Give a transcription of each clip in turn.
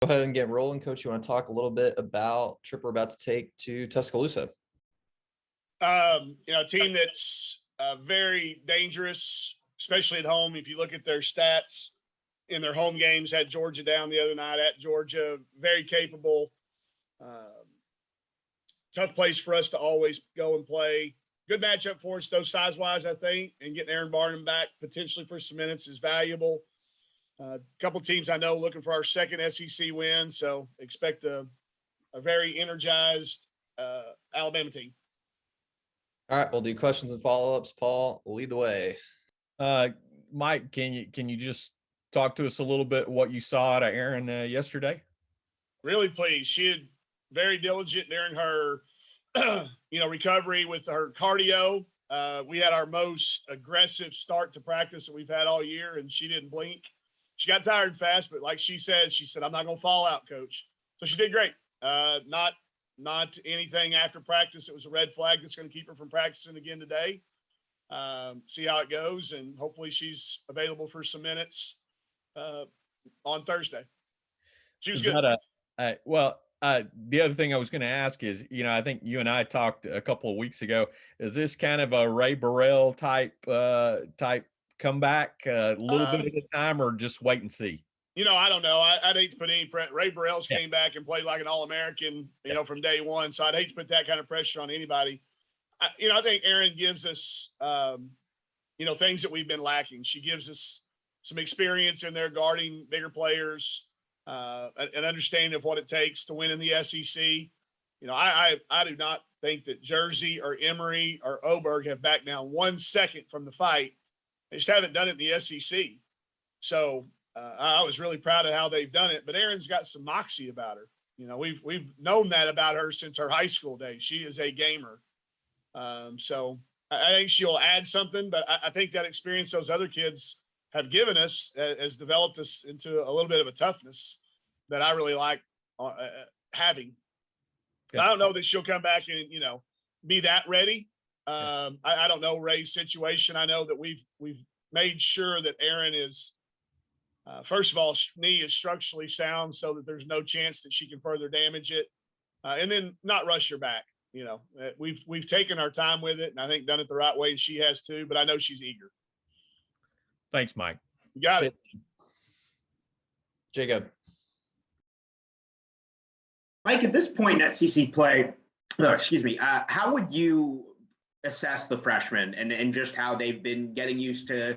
Go ahead and get rolling, Coach. You want to talk a little bit about trip we're about to take to Tuscaloosa? A team that's very dangerous, especially at home. If you look at their stats in their home games, had Georgia down the other night at Georgia, very capable. Tough place for us to always go and play. Good matchup for us, though, size-wise, I think, and getting Aaron Barnum back potentially for some minutes is valuable. A couple teams I know looking for our second SEC win, so expect a very energized Alabama team. All right, we'll do questions and follow-ups. Paul, lead the way. Mike, can you just talk to us a little bit what you saw out of Aaron yesterday? Really pleased. She had very diligent during her, recovery with her cardio. We had our most aggressive start to practice that we've had all year, and she didn't blink. She got tired fast, but like she said, I'm not going to fall out, Coach. So she did great. Not anything after practice. It was a red flag that's going to keep her from practicing again today. See how it goes, and hopefully she's available for some minutes on Thursday. She was good. The other thing I was going to ask is, I think you and I talked a couple of weeks ago. Is this kind of a Ray Burrell type comeback, a little bit at a time, or just wait and see? I don't know. I'd hate to put any Ray Burrell's came back and played like an All-American, from day one. So I'd hate to put that kind of pressure on anybody. I think Aaron gives us, things that we've been lacking. She gives us some experience in there guarding bigger players, an understanding of what it takes to win in the SEC. I do not think that Jersey or Emory or Oberg have backed down 1 second from the fight. They just haven't done it in the SEC. So I was really proud of how they've done it. But Aaron's got some moxie about her. We've known that about her since her high school days. She is a gamer. So I think she'll add something, but I think that experience those other kids have given us has developed us into a little bit of a toughness that I really like having. I don't know that she'll come back and, be that ready. I don't know Ray's situation. I know that we've made sure that Aaron is, first of all, knee is structurally sound so that there's no chance that she can further damage it. And then not rush her back. We've taken our time with it and I think done it the right way. And she has too, but I know she's eager. Thanks, Mike. You got it. Jacob. Mike, at this point in SEC play, how would you assess the freshmen and just how they've been getting used to,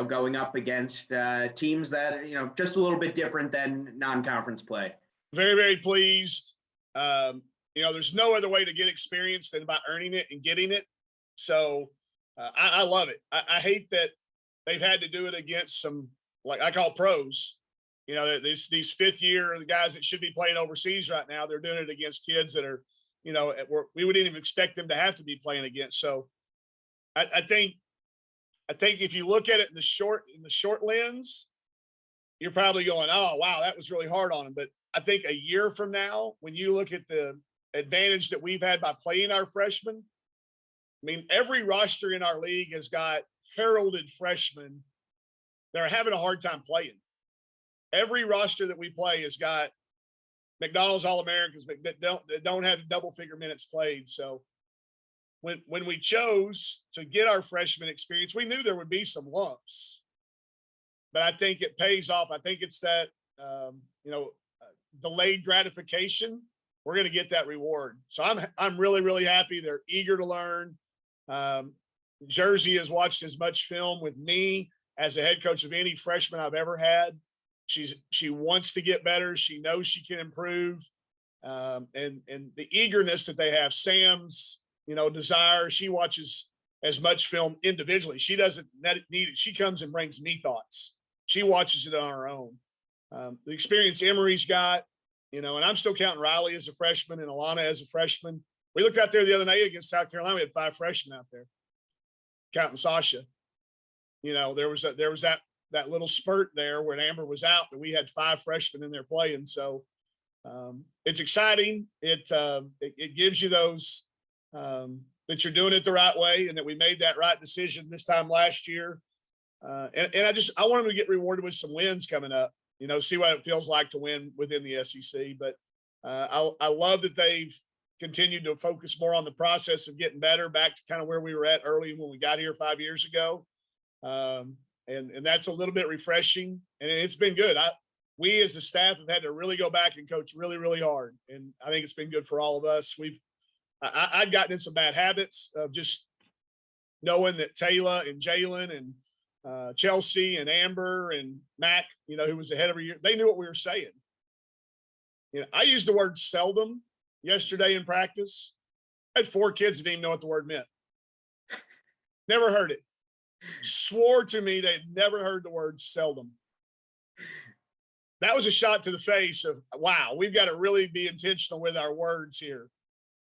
going up against teams that, just a little bit different than non-conference play? Very, very pleased. There's no other way to get experience than by earning it and getting it. So I love it. I hate that they've had to do it against some, like I call pros. These fifth year guys that should be playing overseas right now, they're doing it against kids that are, we wouldn't even expect them to have to be playing against. So I think if you look at it in the short lens, you're probably going, oh, wow, that was really hard on them. But I think a year from now, when you look at the advantage that we've had by playing our freshmen, every roster in our league has got heralded freshmen that are having a hard time playing. Every roster that we play has got McDonald's All-Americans that don't have double-figure minutes played. So when we chose to get our freshman experience, we knew there would be some lumps. But I think it pays off. I think it's that, delayed gratification. We're going to get that reward. So I'm really, really happy. They're eager to learn. Jersey has watched as much film with me as a head coach of any freshman I've ever had. She wants to get better. She knows she can improve. And the eagerness that they have, Sam's, desire, she watches as much film individually. She doesn't need it. She comes and brings me thoughts. She watches it on her own. The experience Emory's got, and I'm still counting Riley as a freshman and Alana as a freshman. We looked out there the other night against South Carolina. We had 5 freshmen out there, counting Sasha. There was that little spurt there when Amber was out that we had 5 freshmen in there playing. So it's exciting. It gives you those that you're doing it the right way and that we made that right decision this time last year. And I want them to get rewarded with some wins coming up. see what it feels like to win within the SEC. But I love that they've continued to focus more on the process of getting better, back to kind of where we were at early when we got here 5 years ago. And that's a little bit refreshing, and it's been good. We as the staff have had to really go back and coach really, really hard. And I think it's been good for all of us. I'd gotten in some bad habits of just knowing that Taylor and Jalen and Chelsea and Amber and Mac, who was ahead every year, they knew what we were saying. I used the word seldom yesterday in practice. I had 4 kids that didn't even know what the word meant. Never heard it. Swore to me they'd never heard the word seldom. That was a shot to the face of, wow, we've got to really be intentional with our words here.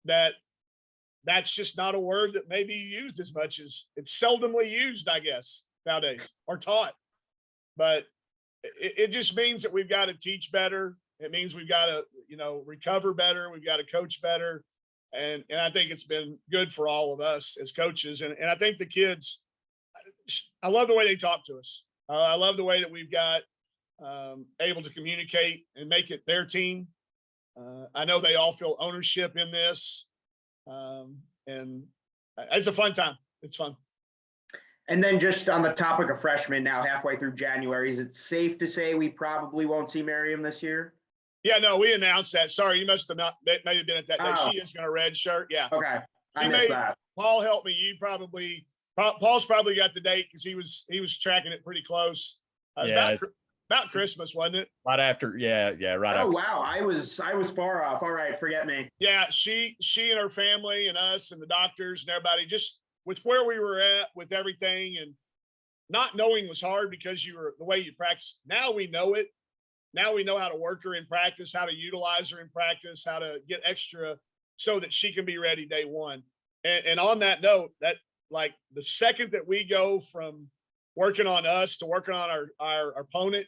That's just not a word that may be used as much as it's seldomly used, I guess, nowadays, or taught. But it just means that we've got to teach better. It means we've got to, recover better. We've got to coach better. And I think it's been good for all of us as coaches. And I think the kids, I love the way they talk to us. I love the way that we've got able to communicate and make it their team. I know they all feel ownership in this. And it's a fun time. It's fun. And then just on the topic of freshmen, now halfway through January, is it safe to say we probably won't see Miriam this year? Yeah, no, we announced that. Sorry, you must have not, that may have been at that day. Oh. She is going to red shirt. Yeah. Okay. I missed that. Paul helped me. Paul's probably got the date because he was tracking it pretty close. About Christmas, wasn't it? Right after. Yeah. Right Oh, after. wow. I was far off. All right. Forget me. Yeah. She and her family and us and the doctors and everybody, just with where we were at with everything, and not knowing was hard because the way you practice. Now we know it. Now we know how to work her in practice, how to utilize her in practice, how to get extra so that she can be ready day one. And on that note, that like the second that we go from working on us to working on our opponent,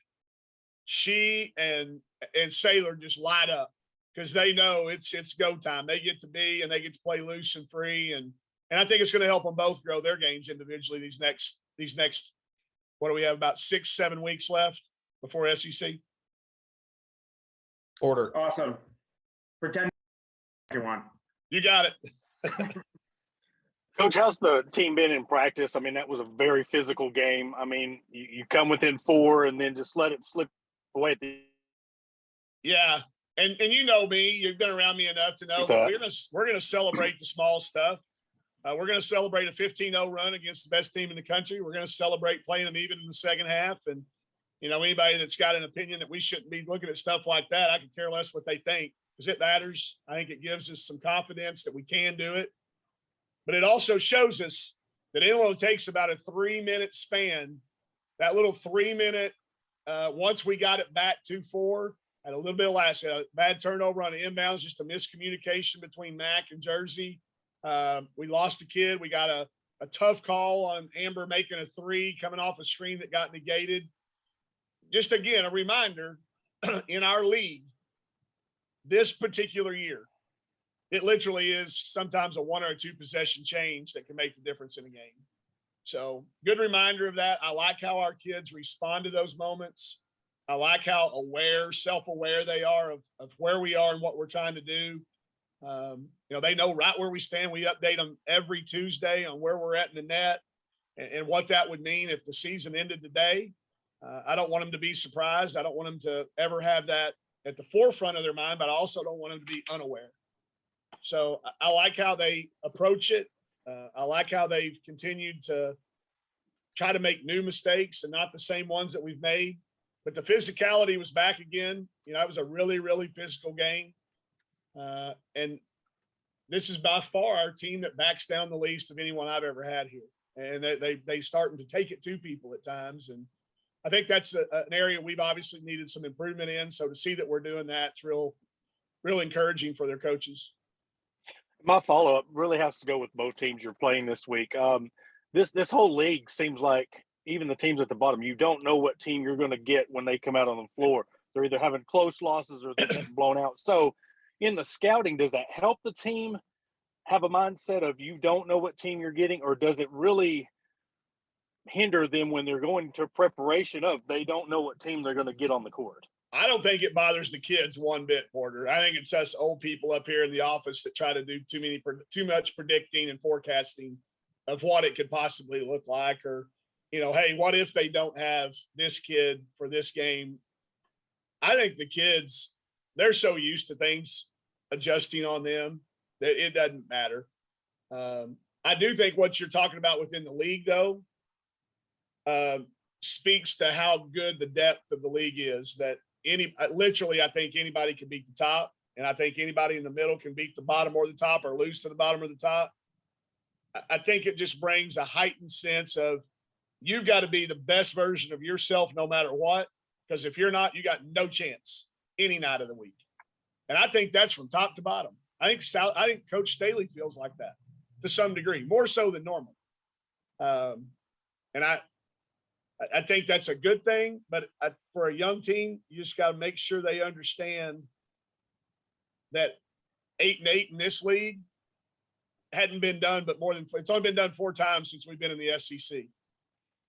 she and Sailor just light up because they know it's go time. They get to play loose and free. And I think it's going to help them both grow their games individually these next, what do we have, about 6-7 weeks left before SEC? Order. Awesome. Pretend one. You got it. Coach, how's the team been in practice? I mean, that was a very physical game. I mean, you come within 4 and then just let it slip away at the. Yeah. And you know me, you've been around me enough to know that we're gonna celebrate the small stuff. We're gonna celebrate a 15-0 run against the best team in the country. We're gonna celebrate playing them even in the second half. And anybody that's got an opinion that we shouldn't be looking at stuff like that, I could care less what they think, because it matters. I think it gives us some confidence that we can do it. But it also shows us that it only takes about a 3-minute span. That little 3-minute, once we got it back 2-4, had a little bit of last, a bad turnover on the inbounds, just a miscommunication between Mac and Jersey. We lost a kid. We got a tough call on Amber making a 3 coming off a screen that got negated. Just again, a reminder in our league this particular year, it literally is sometimes a 1 or 2 possession change that can make the difference in a game. So good reminder of that. I like how our kids respond to those moments. I like how self-aware they are of where we are and what we're trying to do. They know right where we stand. We update them every Tuesday on where we're at in the net and what that would mean if the season ended today. I don't want them to be surprised. I don't want them to ever have that at the forefront of their mind, but I also don't want them to be unaware. So I like how they approach it. I like how they've continued to try to make new mistakes and not the same ones that we've made. But the physicality was back again. It was a really, really physical game. And this is by far our team that backs down the least of anyone I've ever had here. And they starting to take it to people at times. And I think that's an area we've obviously needed some improvement in. So to see that we're doing that, it's real encouraging for their coaches. My follow-up really has to go with both teams you're playing this week. This whole league seems like, even the teams at the bottom, you don't know what team you're going to get when they come out on the floor. They're either having close losses or they're getting blown out. So in the scouting, does that help the team have a mindset of you don't know what team you're getting, or does it really hinder them when they're going to preparation of they don't know what team they're going to get on the court? I don't think it bothers the kids one bit, Porter. I think it's us old people up here in the office that try to do too much predicting and forecasting of what it could possibly look like, or, you know, hey, what if they don't have this kid for this game? I think the kids, they're so used to things adjusting on them that it doesn't matter. I do think what you're talking about within the league, though, speaks to how good the depth of the league is. That literally, I think anybody can beat the top, and I think anybody in the middle can beat the bottom or the top, or lose to the bottom or the top. I think it just brings a heightened sense of you've got to be the best version of yourself no matter what, because if you're not, you got no chance any night of the week. And I think that's from top to bottom. I think Coach Staley feels like that to some degree, more so than normal. And I think that's a good thing, but for a young team, you just got to make sure they understand that 8-8 in this league hadn't been done, but it's only been done 4 times since we've been in the SEC.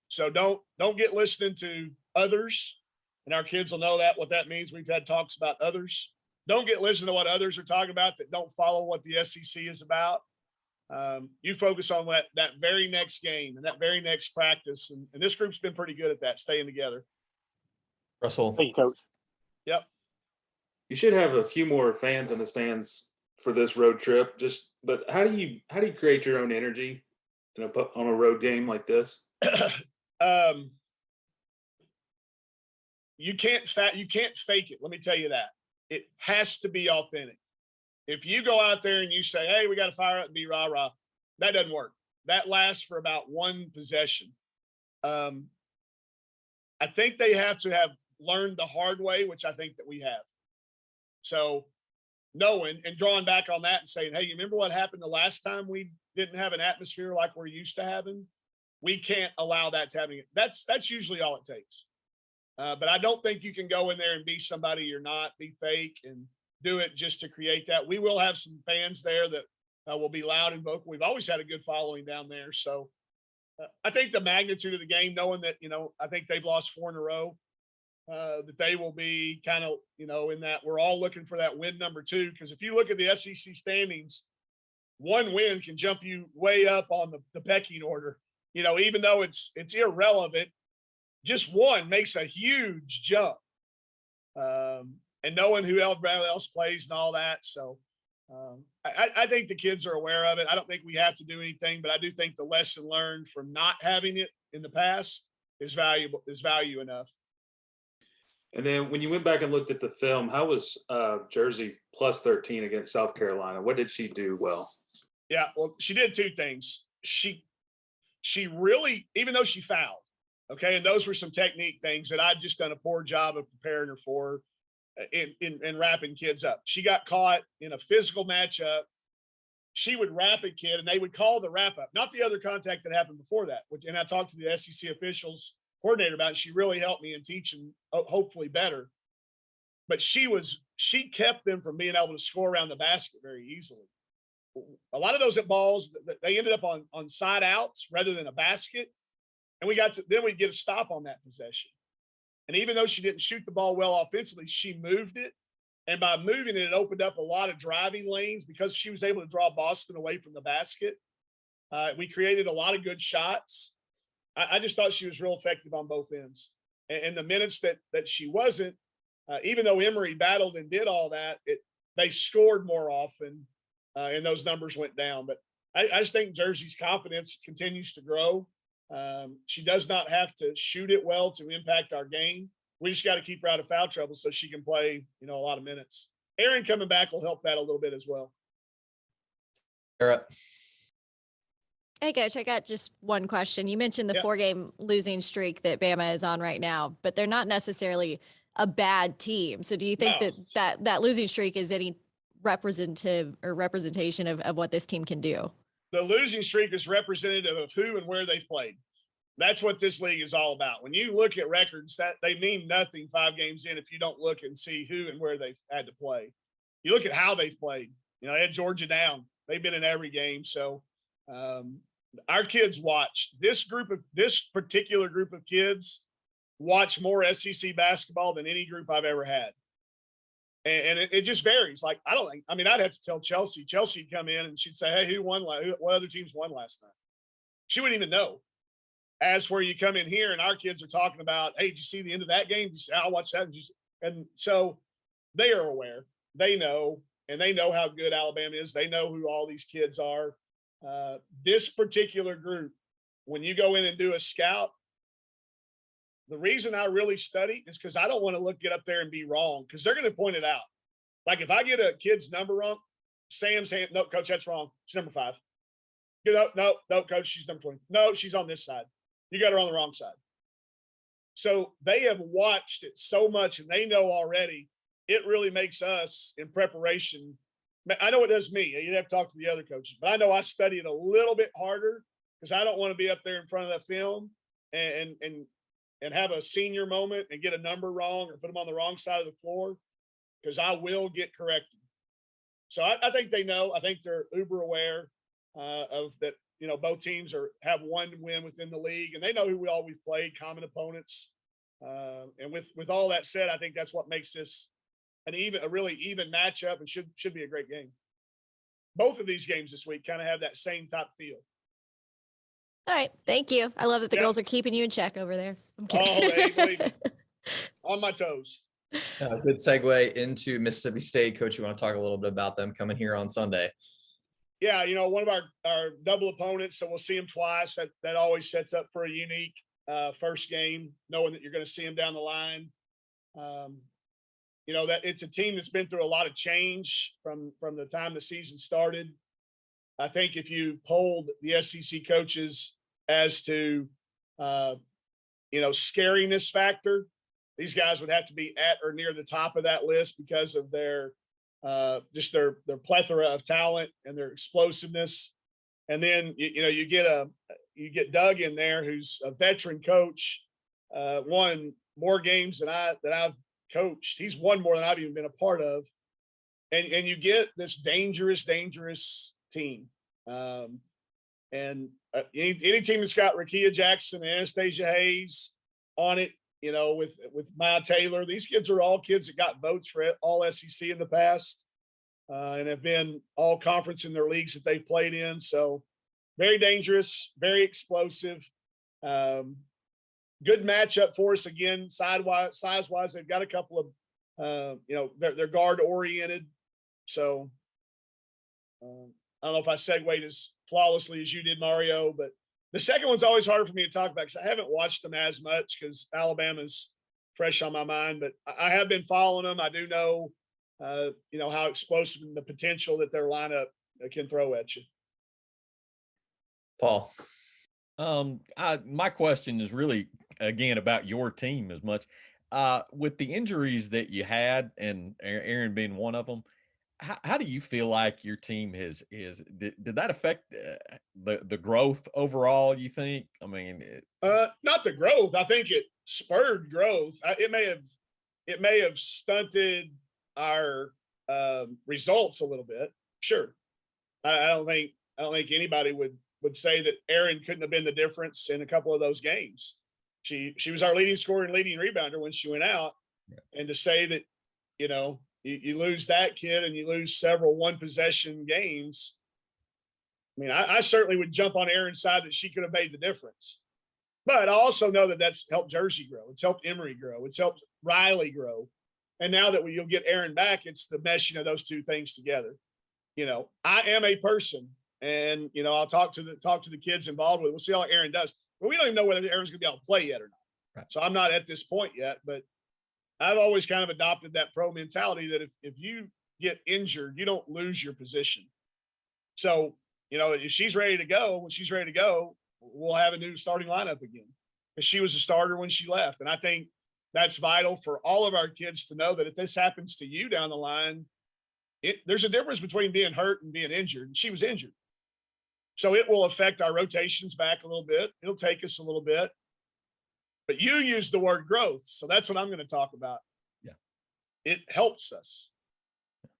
So don't get listening to others, and our kids will know what that means. We've had talks about others. Don't get listening to what others are talking about that don't follow what the SEC is about. You focus on that very next game and that very next practice. And this group's been pretty good at that, staying together. Russell. Thank you, Coach. Yep. You should have a few more fans in the stands for this road trip. But how do you create your own energy on a road game like this? You can't fake it. Let me tell you that. It has to be authentic. If you go out there and you say, hey, we got to fire up and be rah-rah, that doesn't work. That lasts for about one possession. I think they have to have learned the hard way, which I think that we have. So knowing and drawing back on that and saying, hey, you remember what happened the last time we didn't have an atmosphere like we're used to having? We can't allow that to happen. That's usually all it takes. But I don't think you can go in there and be somebody you're not, be fake and do it just to create that. We will have some fans there that will be loud and vocal. We've always had a good following down there. So I think the magnitude of the game, knowing that, I think they've lost 4 in a row, that they will be kind of, in that we're all looking for that win number 2. Because if you look at the SEC standings, one win can jump you way up on the pecking order. Even though it's irrelevant, just one makes a huge jump. And knowing who everybody else plays and all that. So I think the kids are aware of it. I don't think we have to do anything, but I do think the lesson learned from not having it in the past is value enough. And then when you went back and looked at the film, how was Jersey plus 13 against South Carolina? What did she do well? Yeah, well, she did 2 things. She really, even though she fouled, okay, and those were some technique things that I'd just done a poor job of preparing her for in wrapping kids up. She got caught in a physical matchup. She would wrap a kid, and they would call the wrap up, not the other contact that happened before that. And I talked to the SEC officials coordinator about it. She really helped me in teaching, hopefully better. But she kept them from being able to score around the basket very easily. A lot of those balls, they ended up on side outs rather than a basket. And we'd get a stop on that possession. And even though she didn't shoot the ball well offensively, she moved it. And by moving it, it opened up a lot of driving lanes because she was able to draw Boston away from the basket. We created a lot of good shots. I just thought she was real effective on both ends. And the minutes that she wasn't, even though Emory battled and did all that, they scored more often, and those numbers went down. But I just think Jersey's confidence continues to grow. She does not have to shoot it well to impact our game. We just got to keep her out of foul trouble so she can play, a lot of minutes. Aaron coming back will help that a little bit as well. Garrett. Hey, Coach, I got just one question. You mentioned the Yep. 4-game losing streak that Bama is on right now, but they're not necessarily a bad team. So do you think No. that losing streak is any representation of what this team can do? The losing streak is representative of who and where they've played. That's what this league is all about. When you look at records, that they mean nothing 5 games in if you don't look and see who and where they've had to play. You look at how they've played. They had Georgia down. They've been in every game. So our kids watch this particular group of kids watch more SEC basketball than any group I've ever had. And it just varies. Like, I'd have to tell Chelsea would come in and she'd say, hey, who won? What other teams won last night? She wouldn't even know. As where you come in here and our kids are talking about, hey, did you see the end of that game? You say, I'll watch that. And so they are aware, they know, and they know how good Alabama is. They know who all these kids are. This particular group, when you go in and do a scout, the reason I really study is because I don't want to get up there and be wrong, because they're going to point it out. Like, if I get a kid's number wrong, Sam's hand, no, coach, that's wrong. She's number 5. No, coach, she's number 20. No, she's on this side. You got her on the wrong side. So they have watched it so much and they know already. It really makes us in preparation. I know it does me. You'd have to talk to the other coaches, but I know I study it a little bit harder because I don't want to be up there in front of that film and have a senior moment and get a number wrong or put them on the wrong side of the floor, because I will get corrected. So I think they know. I think they're uber aware of that. You know, both teams have one win within the league, and they know who we've played, common opponents. And with all that said, I think that's what makes this a really even matchup, and should be a great game. Both of these games this week kind of have that same type feel. All right. Thank you. I love that the Yeah. girls are keeping you in check over there. I'm Oh, hey, kidding. believe me. On my toes. Good segue into Mississippi State. Coach, you want to talk a little bit about them coming here on Sunday? Yeah, you know, one of our double opponents, so we'll see them twice. That always sets up for a unique first game, knowing that you're going to see them down the line. You know, that it's a team that's been through a lot of change from the time the season started. I think if you polled the SEC coaches as to, scariness factor, these guys would have to be at or near the top of that list because of their plethora of talent and their explosiveness. And then, you get Doug in there, who's a veteran coach, won more games than I've coached. He's won more than I've even been a part of. And you get this dangerous team. Any team that's got Rakia Jackson and Anastasia Hayes on it, with Maya Taylor, these kids are all kids that got votes for all SEC in the past and have been all conference in their leagues that they played in. So very dangerous, very explosive. Good matchup for us again, size-wise. They've got a couple of, they're guard oriented. So I don't know if I segued as flawlessly as you did, Mario, but the second one's always harder for me to talk about because I haven't watched them as much because Alabama's fresh on my mind, but I have been following them. I do know, how explosive and the potential that their lineup can throw at you. Paul. My question is really, again, about your team as much. With the injuries that you had, and Aaron being one of them, how do you feel like your team did that affect the growth overall, you think? I mean, not the growth. I think it spurred growth. It may have stunted our results a little bit. Sure. I don't think anybody would say that Aaron couldn't have been the difference in a couple of those games. She was our leading scorer and leading rebounder when she went out. Yeah. And to say that, you lose that kid and you lose several one possession games. I mean, I certainly would jump on Aaron's side that she could have made the difference. But I also know that that's helped Jersey grow. It's helped Emory grow. It's helped Riley grow. And now that you'll get Aaron back, it's the meshing of those two things together. I am a person, and I'll talk to the kids involved with it. We'll see how Aaron does. But we don't even know whether Aaron's going to be able to play yet or not. Right. So I'm not at this point yet, but I've always kind of adopted that pro mentality that if you get injured, you don't lose your position. So, if she's ready to go, when she's ready to go, we'll have a new starting lineup again. Because she was a starter when she left. And I think that's vital for all of our kids to know that if this happens to you down the line, there's a difference between being hurt and being injured. And she was injured. So it will affect our rotations back a little bit. It'll take us a little bit. But you used the word growth. So that's what I'm going to talk about. Yeah. It helps us.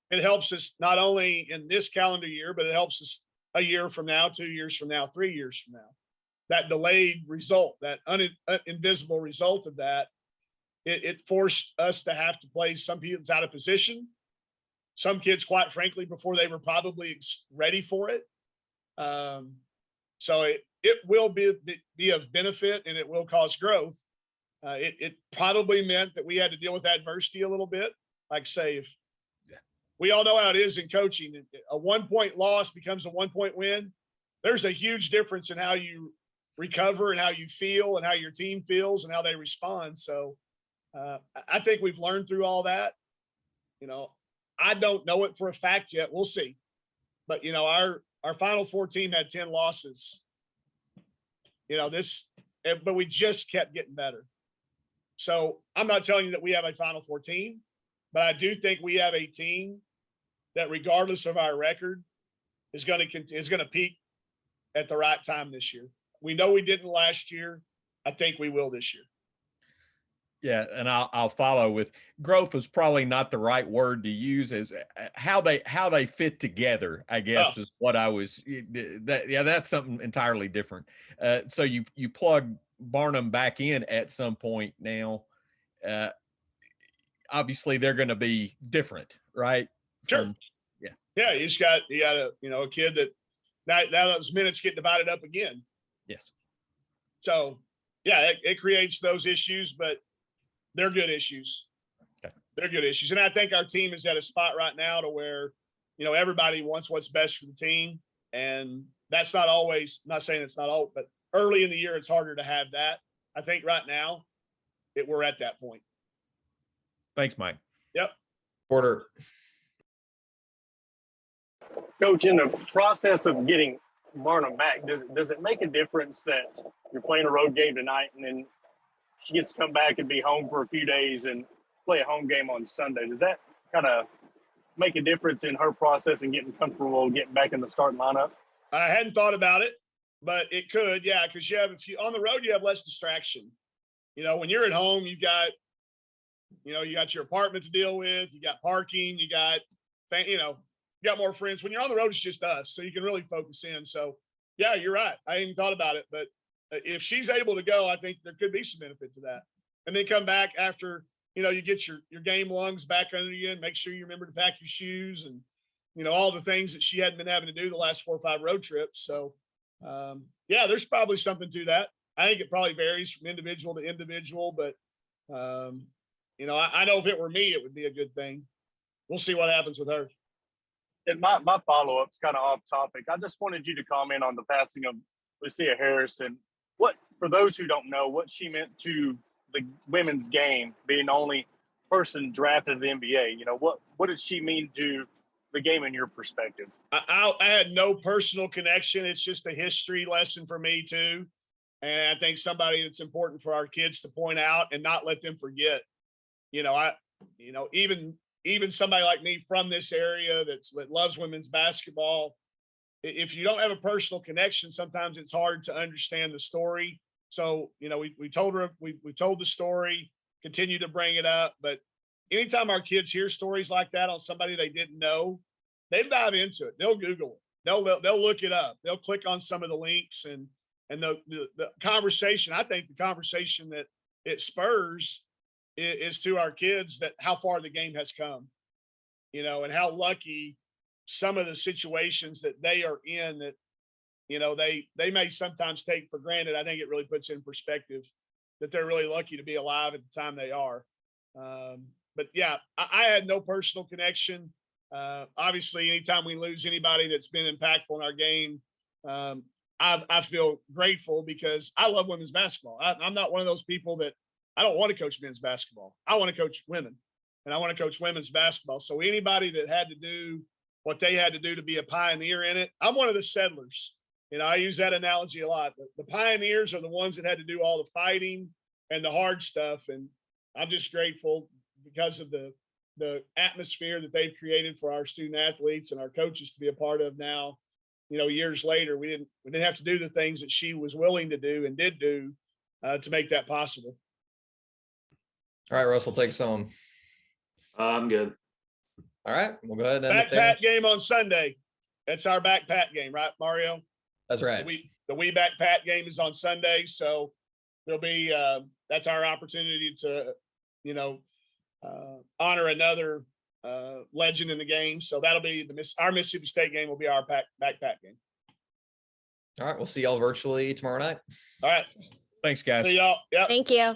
It helps us not only in this calendar year, but it helps us a year from now, 2 years from now, 3 years from now. That delayed result, that invisible result of that, it forced us to have to play some kids out of position. Some kids, quite frankly, before they were probably ready for it. So it will be of benefit, and it will cause growth. It probably meant that we had to deal with adversity a little bit. Like say, if we all know how it is in coaching, a 1-point loss becomes a 1-point win. There's a huge difference in how you recover and how you feel and how your team feels and how they respond. So I think we've learned through all that. You know, I don't know it for a fact yet. We'll see. But, you know, our Final Four team had 10 losses. You know, but we just kept getting better. So I'm not telling you that we have a Final Four team, but I do think we have a team that, regardless of our record, is going to peak at the right time this year. We know we didn't last year. I think we will this year. Yeah, and I'll follow with growth is probably not the right word to use, as how they fit together, I guess, is what I was that's something entirely different. So you plug Barnum back in at some point now. Obviously they're going to be different, right? Sure. Yeah, you got a kid that now those minutes get divided up again. Yes. So yeah, it creates those issues, but they're good issues. Okay. They're good issues. And I think our team is at a spot right now to where, you know, everybody wants what's best for the team. And that's not always, I'm not saying it's not all, but early in the year, it's harder to have that. I think right now we're at that point. Thanks, Mike. Yep. Porter. Coach, in the process of getting Barnum back, does it make a difference that you're playing a road game tonight and then she gets to come back and be home for a few days and play a home game on Sunday? Does that kind of make a difference in her process and getting comfortable getting back in the starting lineup? I hadn't thought about it, but it could, yeah, because you have on the road, you have less distraction. You know, when you're at home, you got your apartment to deal with, you got parking, you got more friends. When you're on the road, it's just us, so you can really focus in. So yeah, you're right. I hadn't thought about it, but if she's able to go, I think there could be some benefit to that. And then come back after, you know, you get your game lungs back under you and make sure you remember to pack your shoes and, you know, all the things that she hadn't been having to do the last 4 or 5 road trips. So yeah, there's probably something to that. I think it probably varies from individual to individual, but you know, I know if it were me, it would be a good thing. We'll see what happens with her. And my follow-up is kind of off topic. I just wanted you to comment on the passing of Lucia Harrison. What, for those who don't know, what she meant to the women's game, being the only person drafted in the NBA. You know, what did she mean to the game in your perspective? I had no personal connection. It's just a history lesson for me too. And I think somebody that's important for our kids to point out and not let them forget. You know, even somebody like me from this area that loves women's basketball, if you don't have a personal connection, sometimes it's hard to understand the story. So, you know, we told her, we told the story, continue to bring it up. But anytime our kids hear stories like that on somebody they didn't know, they dive into it. They'll Google it. They'll look it up. They'll click on some of the links and the conversation. I think the conversation that it spurs is to our kids that how far the game has come, you know, and how lucky some of the situations that they are in that, you know, they may sometimes take for granted. I think it really puts in perspective that they're really lucky to be alive at the time they are. But yeah, I had no personal connection. Obviously, anytime we lose anybody that's been impactful in our game, I feel grateful because I love women's basketball. I'm not one of those people that I don't want to coach men's basketball. I want to coach women, and I want to coach women's basketball. So anybody that had to do what they had to do to be a pioneer in it, I'm one of the settlers. You know, I use that analogy a lot. The pioneers are the ones that had to do all the fighting and the hard stuff. And I'm just grateful because of the atmosphere that they've created for our student athletes and our coaches to be a part of now. You know, years later, we didn't have to do the things that she was willing to do and did do to make that possible. All right, Russell, take us home. I'm good. All right, we'll go ahead and end it there. Backpack game on Sunday. It's our back pat game, right, Mario? That's right. The We Back Pat game is on Sunday, so there'll be that's our opportunity to, honor another legend in the game. So that'll be our Mississippi State game will be our back pat game. All right. We'll see y'all virtually tomorrow night. All right. Thanks, guys. See y'all. Yep. Thank you.